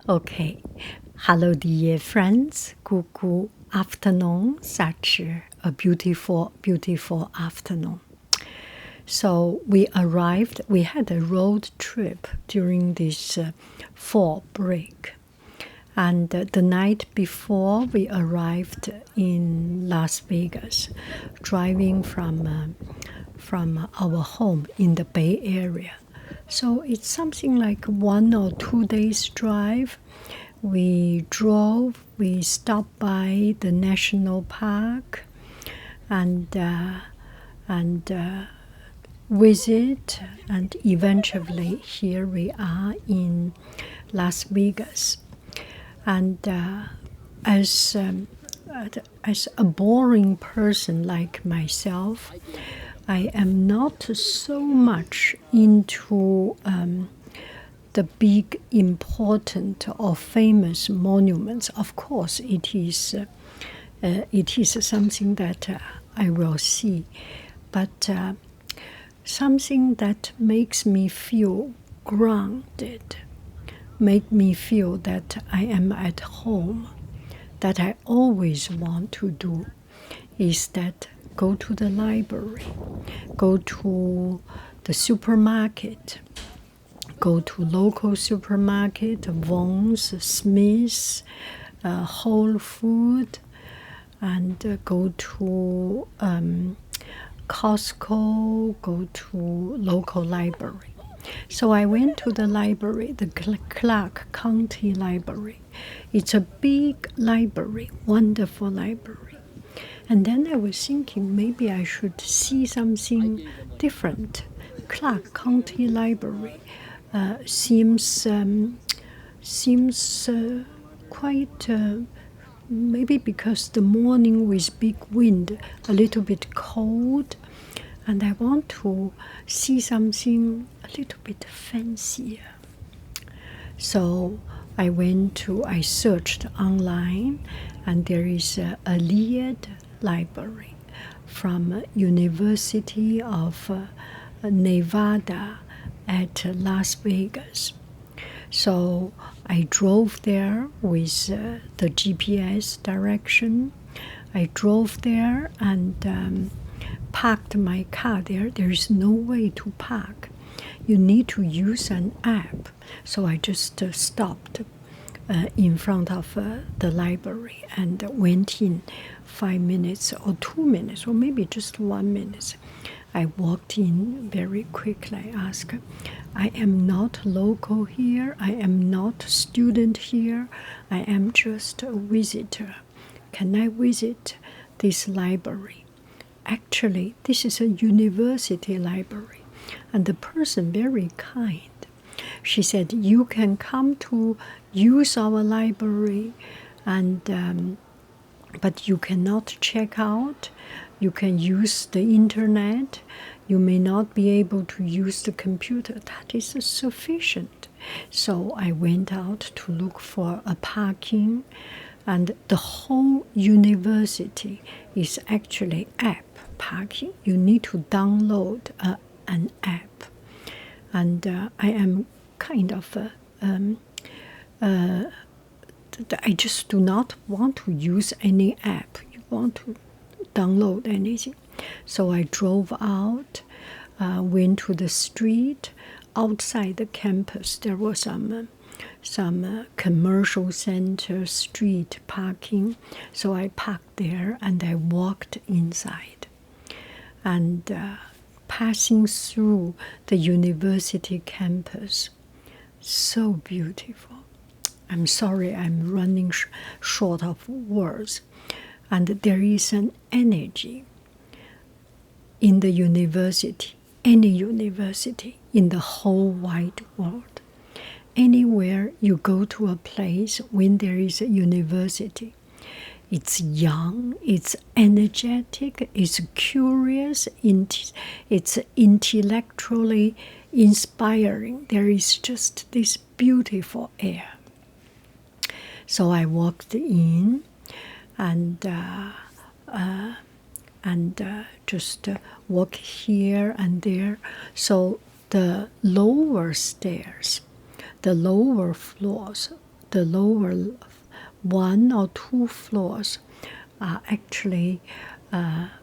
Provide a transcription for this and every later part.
Okay. Hello, dear friends. Good afternoon. Such a beautiful, beautiful afternoon. So we arrived, we had a road trip during this fall break. And the night before, we arrived in Las Vegas, driving from our home in the Bay Area. So it's something like 1 or 2 days drive. We drove, we stopped by the national park and visit, and eventually here we are in Las Vegas. And as a boring person like myself, I am not so much into the big, important or famous monuments. Of course, it is something that I will see, but something that makes me feel grounded, make me feel that I am at home, that I always want to do, is that go to the library, go to the supermarket, go to local supermarket, Vaughn's, Smith's, Whole Food, and go to Costco, go to local library. So I went to the library, the Clark County Library. It's a big library, wonderful library. And then I was thinking maybe I should see something different. Clark County Library seems quite, maybe because the morning with big wind, a little bit cold, and I want to see something a little bit fancier. So I searched online, and there is a Lied library from University of Nevada at Las Vegas. So I drove there with the GPS direction. I drove there and parked my car there. There is no way to park. You need to use an app. So I just stopped in front of the library and went in 5 minutes or 2 minutes or maybe just 1 minute. I walked in very quickly. I asked, I am not local here. I am not a student here. I am just a visitor. Can I visit this library? Actually, this is a university library. And the person very kind. She said, you can come to use our library, and but you cannot check out. You can use the internet. You may not be able to use the computer. That is sufficient. So I went out to look for a parking, and the whole university is actually app parking. You need to download an app. And I am kind of I just do not want to use any app. You want to download anything. So I drove out, went to the street. Outside the campus, there was some commercial center street parking. So I parked there and I walked inside. And passing through the university campus, so beautiful. I'm sorry, I'm running short of words. And there is an energy in the university, any university in the whole wide world. Anywhere you go to a place when there is a university, it's young, it's energetic, it's curious, it's intellectually inspiring. There is just this beautiful air. So I walked in and just walk here and there. So the lower stairs, the lower floors, the lower 1 or 2 floors are actually,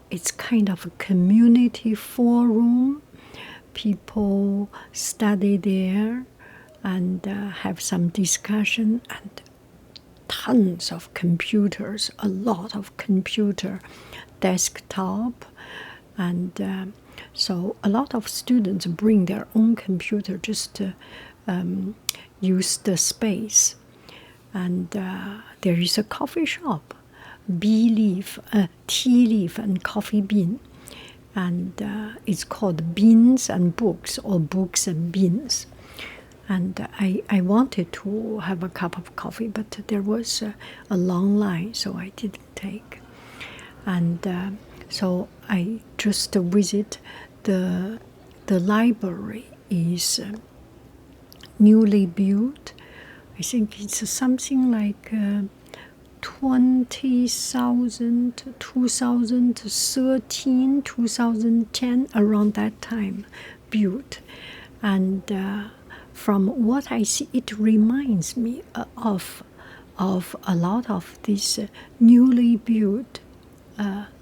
it's kind of a community forum. People study there and have some discussion, and tons of computers, a lot of computer desktop, and so a lot of students bring their own computer just to use the space. And there is a coffee shop, tea leaf and coffee bean, and it's called Beans and Books, or Books and Beans. And I wanted to have a cup of coffee, but there was a long line, so I didn't take. And so I just visit the library. Is newly built. I think it's something like 20,000, 2013, 2010, around that time, built. And from what I see, it reminds me of a lot of these newly built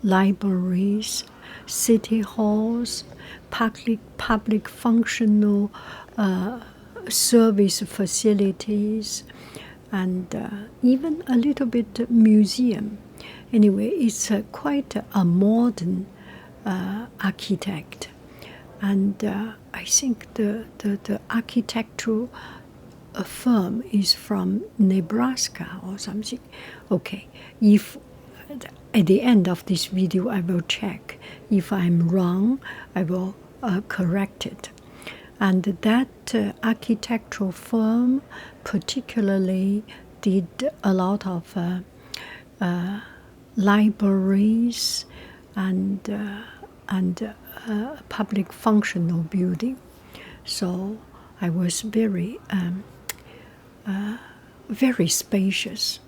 libraries, city halls, public functional service facilities, and even a little bit museum. Anyway, it's quite a modern architect. And I think the architectural firm is from Nebraska or something. Okay, if at the end of this video I will check. If I'm wrong, I will correct it. And that architectural firm particularly did a lot of libraries and public functional building. So I was very spacious.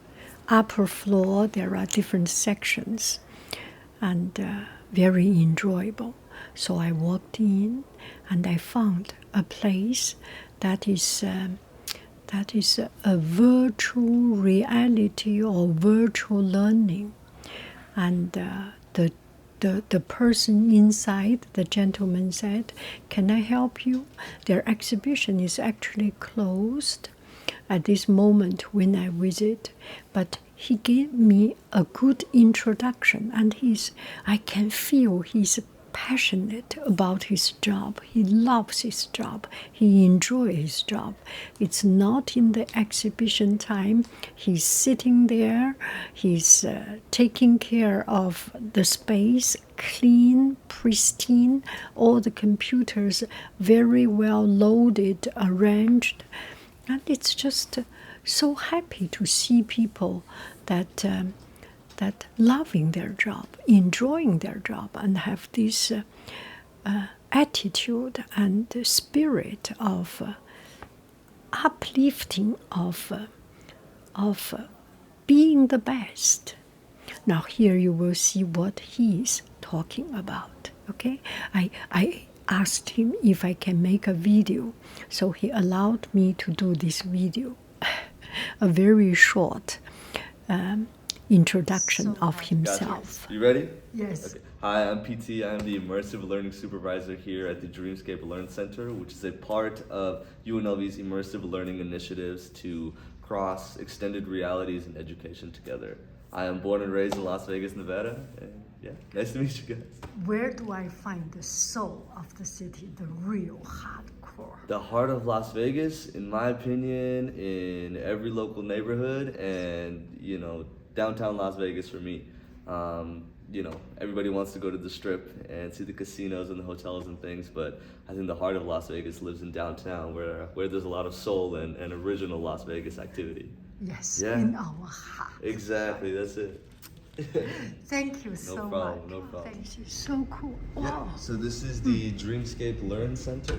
Upper floor, there are different sections, and very enjoyable. So I walked in, and I found a place that is a virtual reality or virtual learning, and the person inside, the gentleman said, "Can I help you?" Their exhibition is actually closed at this moment when I visit, but he gave me a good introduction, and I can feel he's passionate about his job. He loves his job. He enjoys his job. It's not in the exhibition time. He's sitting there. He's taking care of the space, clean, pristine, all the computers very well loaded, arranged. And it's just so happy to see people that loving their job, enjoying their job, and have this attitude and spirit of uplifting, of being the best. Now here you will see what he's talking about. Okay, I asked him if I can make a video, so he allowed me to do this video, a very short introduction of himself. Gotcha. You ready? Yes. Okay. Hi, I'm PT. I'm the Immersive Learning Supervisor here at the Dreamscape Learn Center, which is a part of UNLV's Immersive Learning initiatives to cross extended realities and education together. I am born and raised in Las Vegas, Nevada, and yeah, nice to meet you guys. Where do I find the soul of the city, the real hardcore? The heart of Las Vegas, in my opinion, in every local neighborhood, and downtown Las Vegas for me. Everybody wants to go to the Strip and see the casinos and the hotels and things, but I think the heart of Las Vegas lives in downtown, where there's a lot of soul and original Las Vegas activity. Yes, yeah. In our heart. Exactly, that's it. Thank you so much. No problem. Thank you. So cool. Yeah. Wow. So this is the Dreamscape Learn Center.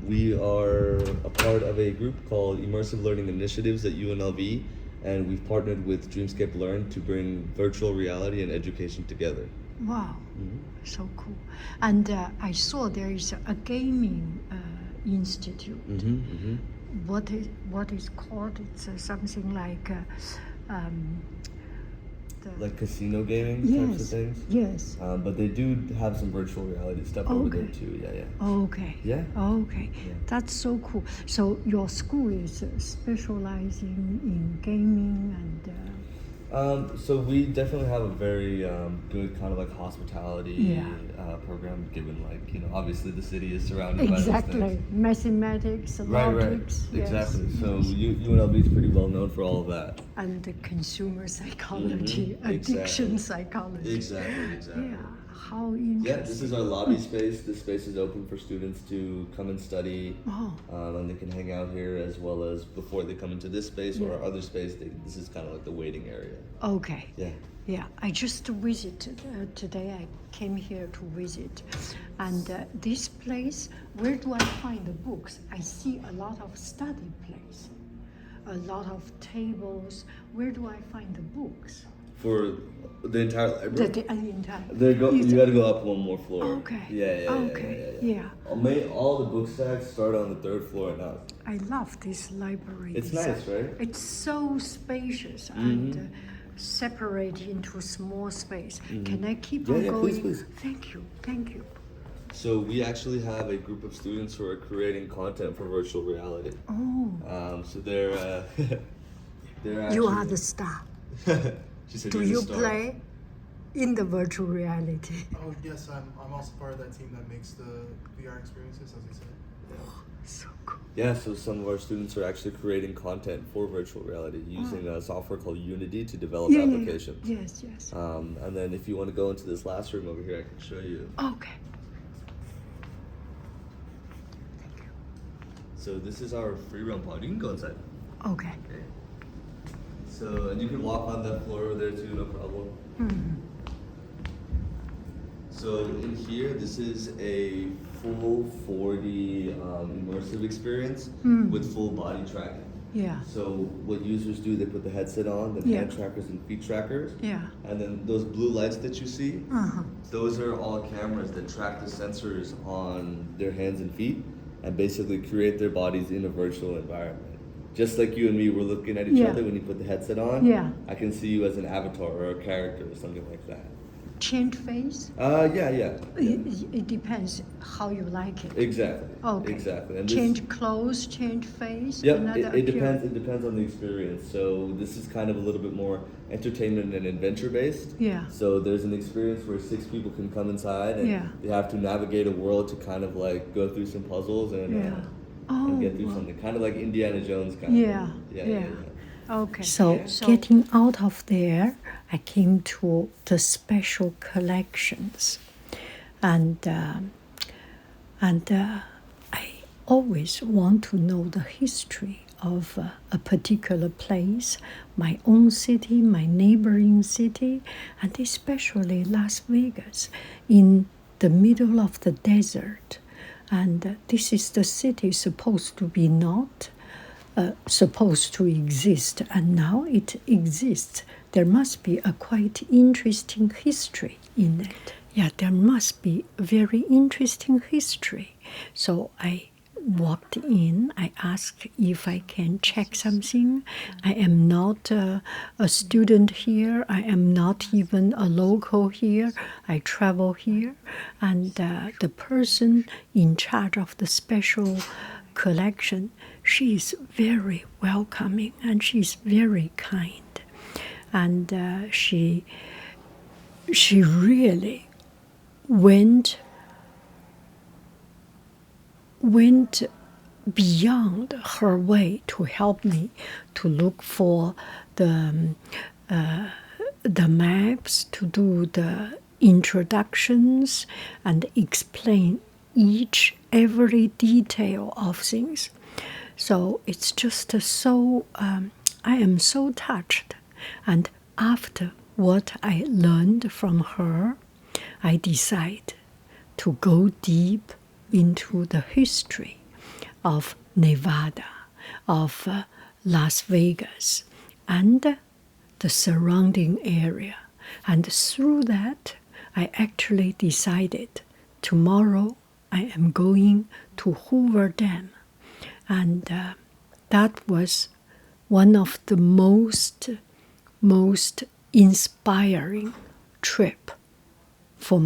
We are a part of a group called Immersive Learning Initiatives at UNLV, and we've partnered with Dreamscape Learn to bring virtual reality and education together. Wow, so cool. And I saw there is a gaming institute. what is called? It's something like like casino gaming types of yes, things. yes. But they do have some virtual reality stuff over there too. Yeah, yeah. Okay. Yeah. Okay. Yeah. That's so cool. So your school is specializing in gaming and. So we definitely have a very good kind of like hospitality Yeah. program, given like, you know, obviously the city is surrounded by those Exactly. things. Mathematics, Right, logics. right. Exactly. Yes. So UNLV is pretty well known for all of that. And the consumer psychology, addiction psychology. Exactly, exactly. Yeah. How interesting. Yeah, this is our lobby space. This space is open for students to come and study, Oh. and they can hang out here as well as before they come into this space or our other space. This is kind of like the waiting area. Okay. Yeah. Yeah, I just visited today. I came here to visit, and this place. Where do I find the books? I see a lot of study place, a lot of tables. Where do I find the books? For the entire library? The entire. You got to go up one more floor. Okay. Yeah. Okay. Yeah. All the book stacks start on the third floor and up. I love this library. It's design. nice, right? It's so spacious and separate into small space. Can I keep on going? Please. Thank you. Thank you. So we actually have a group of students who are creating content for virtual reality. Oh. So they're actually. You are the star. She said Do you're the you star. play in the virtual reality? Oh yes, I'm also part of that team that makes the VR experiences, as you said. Yeah. So cool. Yeah, so some of our students are actually creating content for virtual reality using a software called Unity to develop applications. Yes. And then if you want to go into this last room over here, I can show you. Okay. So this is our free roam pod. You can go inside. Okay. Okay. So, and you can walk on that floor over there too, no problem. So in here, this is a full 4D immersive experience with full body tracking. Yeah. So what users do, they put the headset on, then hand trackers and feet trackers. Yeah. And then those blue lights that you see, Uh-huh. those are all cameras that track the sensors on their hands and feet and basically create their bodies in a virtual environment. Just like you and me were looking at each other when you put the headset on, I can see you as an avatar or a character or something like that. Change face? Yeah. It depends how you like it. Exactly. Okay. Exactly. And change clothes, change face. Yep. Another It depends. It depends on the experience. So this is kind of a little bit more entertainment and adventure based. Yeah. So there's an experience where 6 people can come inside and they have to navigate a world to kind of like go through some puzzles and get through something, kind of like Indiana Jones kind of. Yeah. Okay. So getting out of there, I came to the special collections, and I always want to know the history of a particular place, my own city, my neighboring city, and especially Las Vegas, in the middle of the desert. And this is the city supposed to be not supposed to exist, and now it exists. There must be a quite interesting history in it. Yeah, there must be a very interesting history. So I walked in, I asked if I can check something. I am not a student here, I am not even a local here, I travel here. And the person in charge of the special collection, she is very welcoming and she's very kind. And she really went beyond her way to help me to look for the maps, to do the introductions and explain every detail of things. So it's just so I am so touched. And after what I learned from her, I decided to go deep into the history of Nevada, of Las Vegas, and the surrounding area. And through that, I actually decided tomorrow I am going to Hoover Dam. And that was one of the most inspiring trip for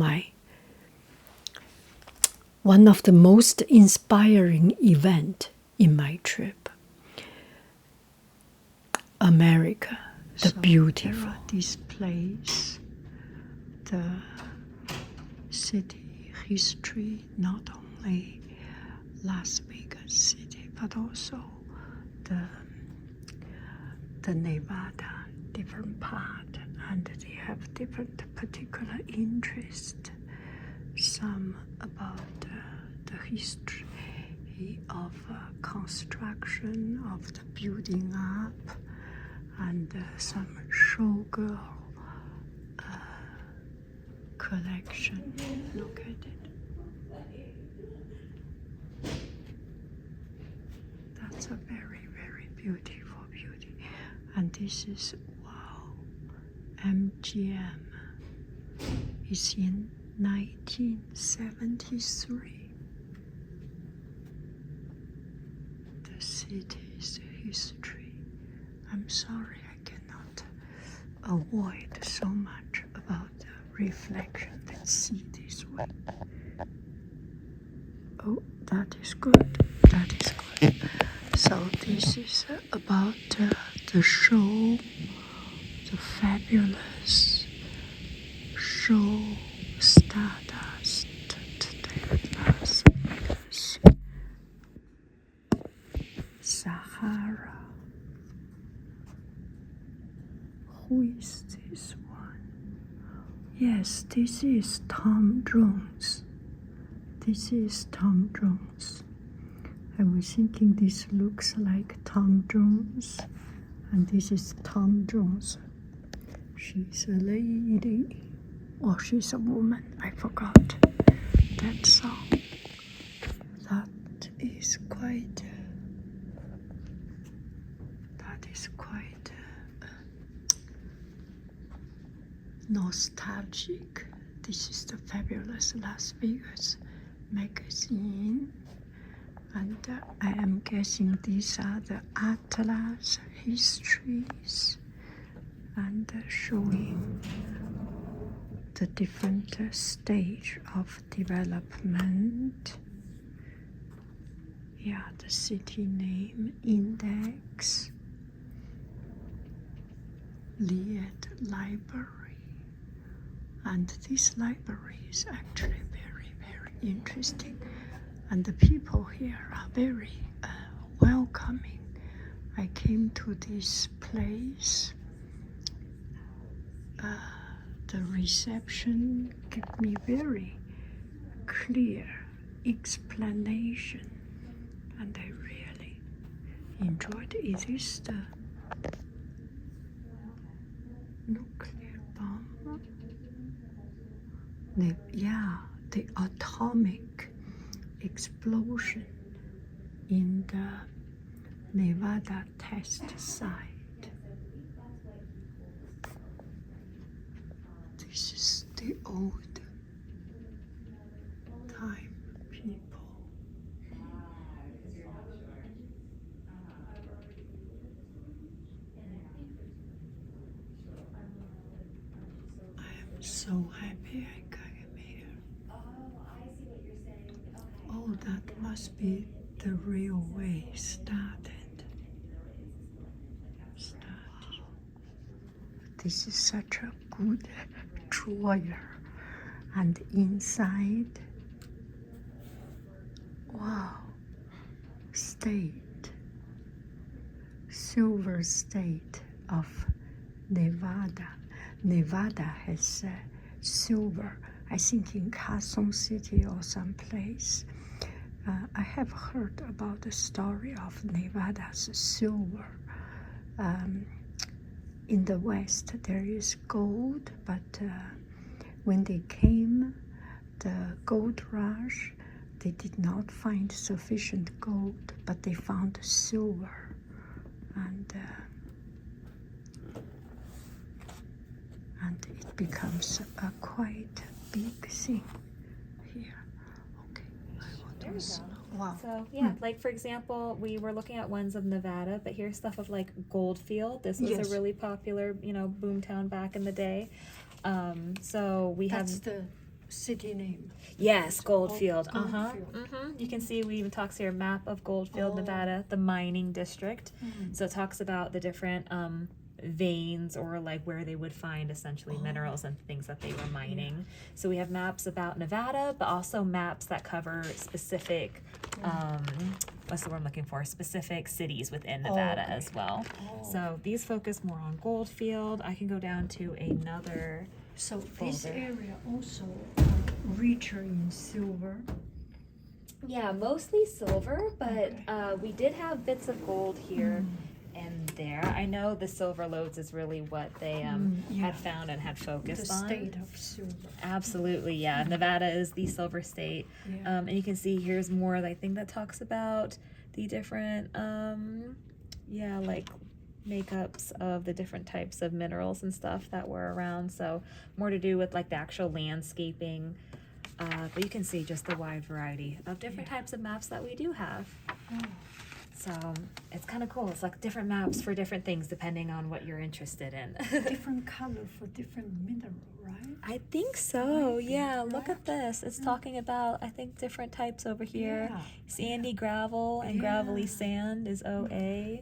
one of the most inspiring event in my trip. America, the beautiful. This place, the city history, not only Las Vegas city, but also the Nevada, different part, and they have different particular interest. Some about the history of construction of the building up, and some showgirl collection. Look at it. That's a very, very beautiful beauty. And this is, wow, MGM. It's in 1973. The city's history. I'm sorry I cannot avoid so much about the reflection. Let's see this one. Oh, that is good. That is good. So this is about the show, the fabulous show Stardust today, Las Vegas, Sahara. Who is this one? Yes, this is Tom Jones. This is Tom Jones. I was thinking this looks like Tom Jones, and this is Tom Jones. She's a lady. Oh, she's a woman. I forgot that song. That is quite nostalgic. This is the fabulous Las Vegas magazine. And I am guessing these are the Atlas histories, and showing the different stage of development. Yeah, the city name index, Lied Library. And this library is actually very, very interesting. And the people here are very welcoming. I came to this place. The reception gave me very clear explanation, and I really enjoyed it. It is the nuclear bomb. The atomic explosion in the Nevada test site. This is the old time people. I am so happy I came here. Oh, that must be the railway started. This is such a good drawer. And inside, wow, state, silver state of Nevada. Nevada has silver, I think in Carson City or someplace. I have heard about the story of Nevada's silver. In the West, there is gold, but when they came, the gold rush, they did not find sufficient gold, but they found silver. And it becomes a quite big thing here. Okay, I want to slow Wow. So yeah, like for example, we were looking at ones of Nevada, but here's stuff of like Goldfield. This was Yes. a really popular, boomtown back in the day. So we That's have the city name. yes, Goldfield. Goldfield. You can see we even talks here map of Goldfield, Oh. Nevada, the mining district. Mm. So it talks about the different veins or like where they would find essentially minerals and things that they were mining. So we have maps about Nevada, but also maps that cover specific what's the word I'm looking for? Specific cities within Nevada okay. as well. Oh. So these focus more on Goldfield. I can go down to another So this folder. area also richer in silver. Yeah, mostly silver, but we did have bits of gold here and there. I know the silver lodes is really what they yeah. had found and had focused The on. state of silver. Absolutely, yeah. Nevada is the silver state. Yeah. And you can see here's more, I think, that talks about the different, like makeups of the different types of minerals and stuff that were around. So more to do with like the actual landscaping. But you can see just the wide variety of different types of maps that we do have. Oh. So it's kind of cool. It's like different maps for different things depending on what you're interested in. Different color for different mineral, right? I think so. Might be, Yeah, look right? at this. It's talking about, I think, different types over here. Yeah. Sandy gravel and gravelly Yeah. sand is OA.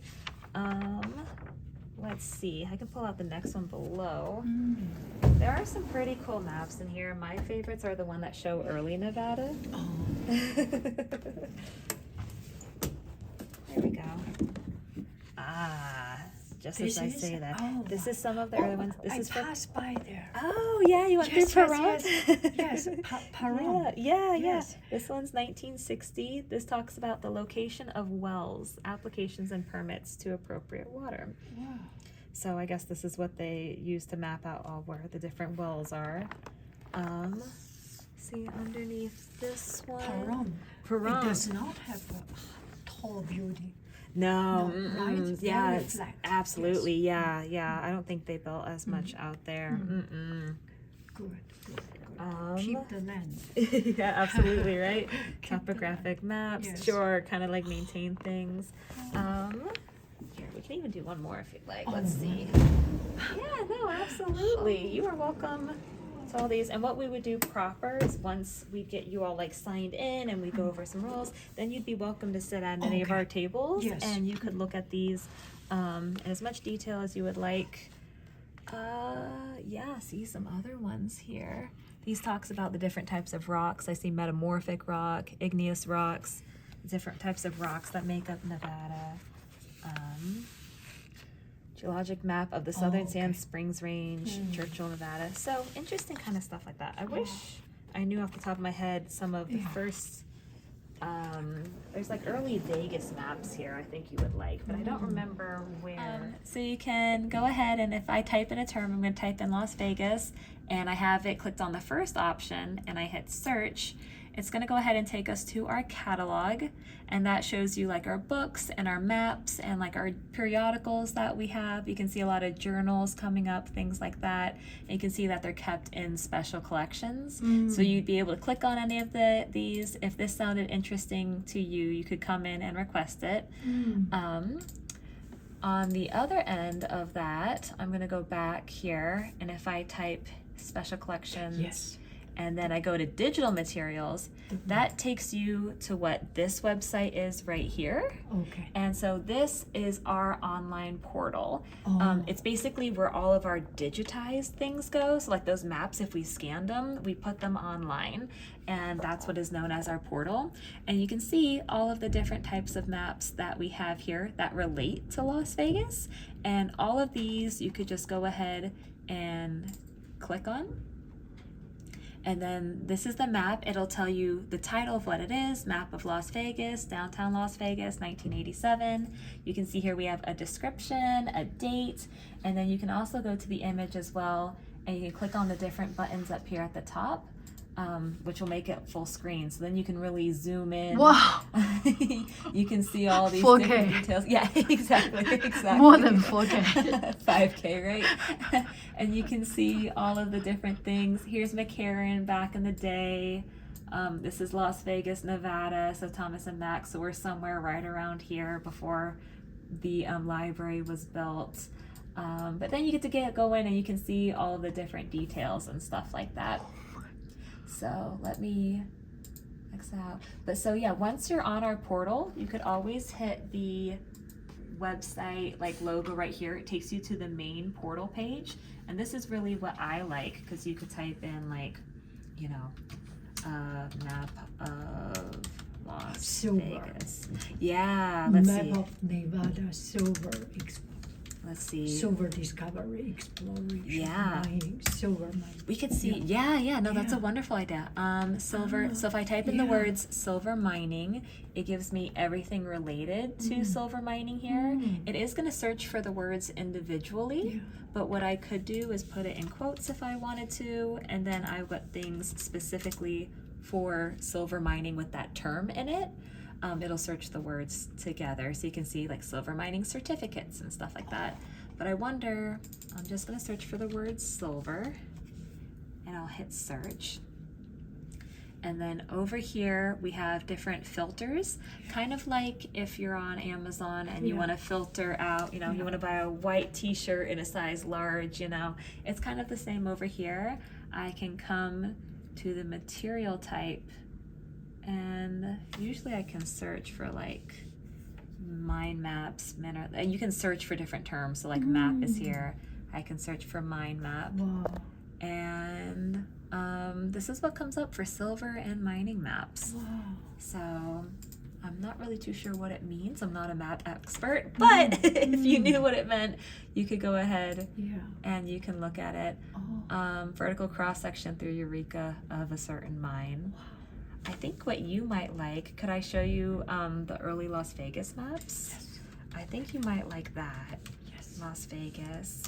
Let's see. I can pull out the next one below. There are some pretty cool maps in here. My favorites are the one that show early Nevada. Oh. There we go. Just This as I is- say that. oh, This wow. is some of the early ones. This I is from. passed by there. Oh yeah, you went Yes, through yes, Pahrump? yes. Pahrump. Yeah. Yes. This one's 1960. This talks about the location of wells, applications, and permits to appropriate water. Wow. So I guess this is what they use to map out all where the different wells are. See underneath this one. Pahrump. It does not have a tall building. No, No, right? yeah, Very it's flat. absolutely, yeah. I don't think they built as much out there. Good. Um, Keep the land. yeah, absolutely, right? Keep the Topographic maps, Yes. sure, kind of like maintain things. Here, we can even do one more if you'd like. Let's see. Yeah, no, absolutely. You are welcome to all these. And what we would do proper is once we get you all like signed in and we go over some rules, then you'd be welcome to sit at any of Okay. our tables Yes. and you could look at these in as much detail as you would like. See some other ones here. These talks about the different types of rocks. I see metamorphic rock, igneous rocks, different types of rocks that make up Nevada. Geologic map of the Southern Sand Springs Range, Churchill, Nevada. So interesting kind of stuff like that. I wish I knew off the top of my head some of the first, there's like early Vegas maps here I think you would like, but I don't remember where. So you can go ahead and if I type in a term, I'm going to type in Las Vegas and I have it clicked on the first option and I hit search. It's going to go ahead and take us to our catalog, and that shows you like our books and our maps and like our periodicals that we have. You can see a lot of journals coming up, things like that. And you can see that they're kept in special collections. So you'd be able to click on any of these. If this sounded interesting to you, you could come in and request it. On the other end of that, I'm going to go back here, and if I type special collections, Yes. and then I go to digital materials, that takes you to what this website is right here. Okay. And so this is our online portal. Oh. It's basically where all of our digitized things go. So like those maps, if we scanned them, we put them online. And that's what is known as our portal. And you can see all of the different types of maps that we have here that relate to Las Vegas. And all of these you could just go ahead and click on. And then this is the map. It'll tell you the title of what it is, map of Las Vegas, downtown Las Vegas, 1987. You can see here we have a description, a date, and then you can also go to the image as well, and you can click on the different buttons up here at the top, which will make it full screen. So then you can really zoom in. Wow. You can see all these 4K. different details. Yeah, exactly. More than 4K. 5K, right? And you can see all of the different things. Here's McCarran back in the day. This is Las Vegas, Nevada, so Thomas and Max, so we're somewhere right around here before the library was built. But then you get to go in and you can see all the different details and stuff like that. So let me X out. But so yeah, once you're on our portal, you could always hit the website like logo right here. It takes you to the main portal page, and this is really what I like, because you could type in like, you know, map of Las Silver. Vegas. Yeah, let's Map see. of Nevada silver. Let's see. Silver discovery, exploration, Yeah. mining, silver mining. We could see, no, that's a wonderful idea. Silver, so if I type in the words silver mining, it gives me everything related to silver mining here. It is going to search for the words individually, but what I could do is put it in quotes if I wanted to, and then I've got things specifically for silver mining with that term in it. It'll search the words together, so you can see like silver mining certificates and stuff like that. But I wonder, I'm just gonna search for the word silver, and I'll hit search. And then over here we have different filters, kind of like if you're on Amazon and you want to filter out, you know, you want to buy a white t-shirt in a size large, you know, it's kind of the same over here. I can come to the material type, and usually I can search for like mine maps, mineral, and you can search for different terms. So like map is here. I can search for mine map. Wow. And this is what comes up for silver and mining maps. Wow. So I'm not really too sure what it means. I'm not a map expert, but if you knew what it meant, you could go ahead and you can look at it. Vertical cross section through Eureka of a certain mine. Wow. I think what you might like, could I show you the early Las Vegas maps? Yes. I think you might like that. Yes. Las Vegas.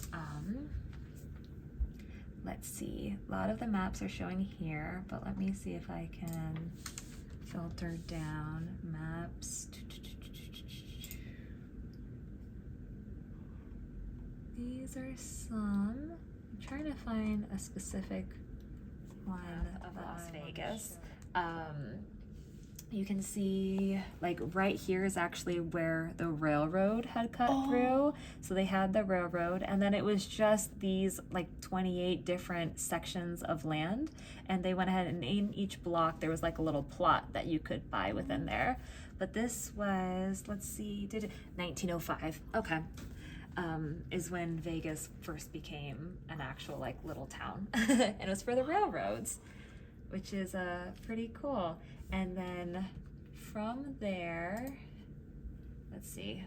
Let's see. A lot of the maps are showing here, but let me see if I can filter down maps. These are some. I'm trying to find a specific one of Las Vegas. You can see like right here is actually where the railroad had cut through. So they had the railroad, and then it was just these like 28 different sections of land, and they went ahead and in each block there was like a little plot that you could buy within there. But this was, let's see, 1905. Okay. Is when Vegas first became an actual like little town. And it was for the railroads, which is pretty cool. And then from there, let's see,